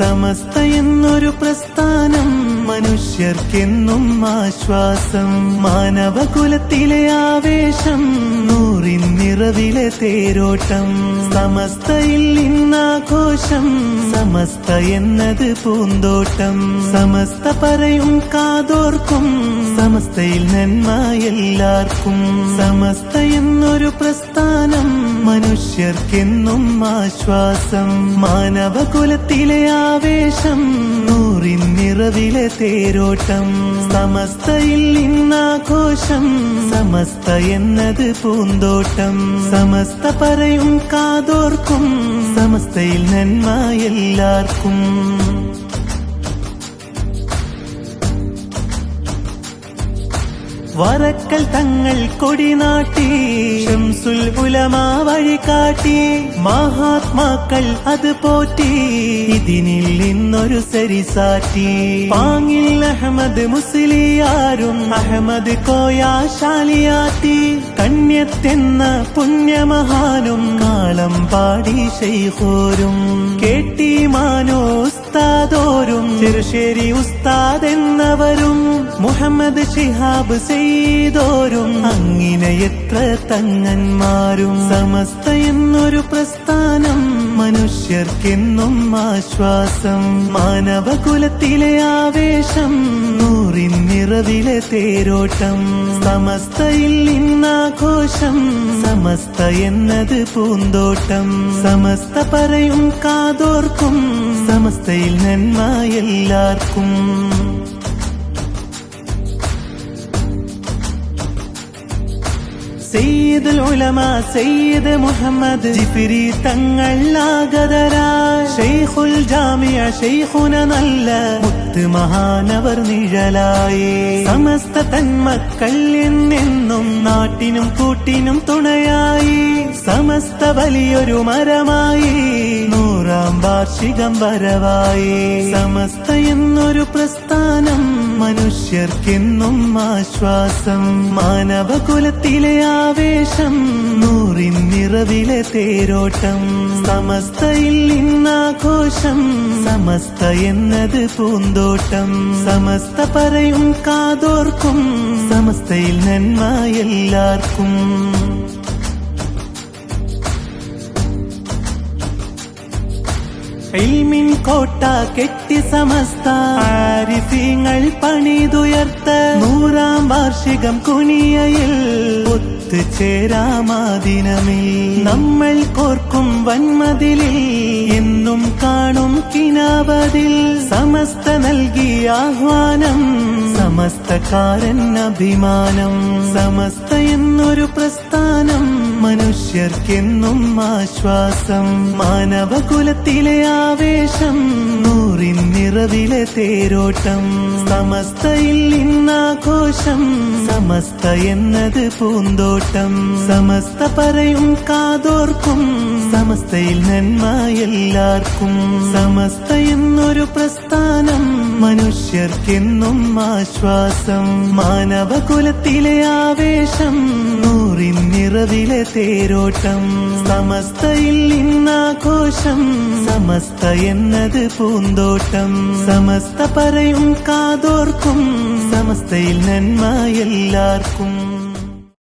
സമസ്ത എന്നൊരു പ്രസ്ഥാനം മനുഷ്യർക്കെന്നും ആശ്വാസം. മാനവകുലത്തിലെ ആവേശം, നൂറിൻ നിറവിലെ തേരോട്ടം. സമസ്തയിൽ ഇന്നാഘോഷം, സമസ്ത എന്നത് പൂന്തോട്ടം. സമസ്ത പറയും കാതോർക്കും, സമസ്തയിൽ നന്മ എല്ലാവർക്കും. സമസ്ത എന്നൊരു പ്രസ്ഥാനം മനുഷ്യർക്കെന്നും ആശ്വാസം. മാനവകുലത്തിലെ ആവേശം, നൂറിൻ നിറവിലെ തേരോട്ടം. സമസ്തയിൽ ഇന്നാഘോഷം, സമസ്ത എന്നത് പൂന്തോട്ടം. സമസ്ത പറയും കാതോർക്കും, സമസ്തയിൽ നന്മ എല്ലാവർക്കും. വറക്കൽ തങ്ങൾ കൊടിനാട്ടി, ശംസുൽ ഉലമ വഴികാട്ടി. മഹാത്മാക്കൾ അത് പോറ്റി, ഇതിനിൽ ഇന്നൊരു സരിസാറ്റി. പാങ്ങിൽ അഹമ്മദ് മുസ്ലിയാരും അഹമ്മദ് കോയ ശാലിയാറ്റി. കണ്യത്തെന്ന പുണ്യമഹാനും കാളം പാടി ശൈഖോരും. കേട്ടി മാനോ ഉസ്താദോരും ചെറുശ്ശേരി ഉസ്താദ് എന്നവരും. മുഹമ്മദ് ശിഹാബ് സെയ്തോരും അങ്ങനെ എത്ര തങ്ങന്മാരും. സമസ്ത എന്നൊരു പ്രസ്ഥാനം മനുഷ്യർക്കെന്നും ആശ്വാസം. മാനവകുലത്തിലെ ആവേശം, നൂറിൻ നിറവിലെ തേരോട്ടം. സമസ്തയിൽ ഇന്നാഘോഷം, സമസ്ത എന്നത് പൂന്തോട്ടം. സമസ്ത പറയും കാതോർക്കും, സമസ്തയിൽ നന്മ എല്ലാവർക്കും. സയ്യിദുൽ ഉലമ സയ്യിദ് മുഹമ്മദ് ജിഫ്രി തങ്ങൾ ആഗതരായി. ശൈഖുൽ ജാമിഅ ശൈഖുന നല്ല മുത്ത് മഹാനവർ നിഴലായി. സമസ്ത തന്മക്കൾ എന്നെന്നും നാട്ടിനും കൂട്ടിനും തുണയായി. സമസ്ത വലിയൊരു മരമായി, 100ാം വാർഷികം വരവായി. സമസ്ത എന്നൊരു പ്രസ്ഥാനം മനുഷ്യർക്കെന്നും ആശ്വാസം. മാനവകുലത്തിലെ ആവേശം, നൂറിൻ നിറവിലെ തേരോട്ടം. സമസ്തയിൽ ഇന്നാഘോഷം, സമസ്ത എന്നത് പൂന്തോട്ടം. സമസ്ത പറയും കാതോർക്കും, സമസ്തയിൽ നന്മ എല്ലാവർക്കും. ഇൽമിൻ കോട്ട കെട്ടി സമസ്ത, ആരിഫീങ്ങൾ പണിതുയർത്ത. 100ാം വാർഷികം കുനിയയിൽ ഒത്തുചേരാമാദിനമിൽ. നമ്മൾ കോർക്കും വന്മതിലിൽ എന്നും കാണും കിനാവതിൽ. സമസ്ത നൽകിയ ആഹ്വാനം, സമസ്തക്കാരൻ അഭിമാനം. സമസ്ത എന്നൊരു പ്രസ്ഥാനം മനുഷ്യർക്കെന്നും ആശ്വാസം. മാനവകുലത്തിലെ ആവേശം, നൂറിൻ നിറവിലെ തേരോട്ടം. സമസ്തയിൽ ഇന്നാഘോഷം, സമസ്ത എന്നത് പൂന്തോട്ടം. സമസ്ത പറയും കാതോർക്കും, സമസ്തയിൽ നന്മ എല്ലാവർക്കും. സമസ്ത എന്നൊരു പ്രസ്ഥാനം മനുഷ്യർക്കെന്നും ആശ്വാസം. മാനവകുലത്തിലെ ആവേശം, നൂറിൻ നിറവിലെ തേരോട്ടം. സമസ്തയിൽ ഇന്നാഘോഷം, സമസ്ത എന്നത് പൂന്തോട്ടം. സമസ്ത പറയും കാതോർക്കും, സമസ്തയിൽ നന്മ എല്ലാവർക്കും.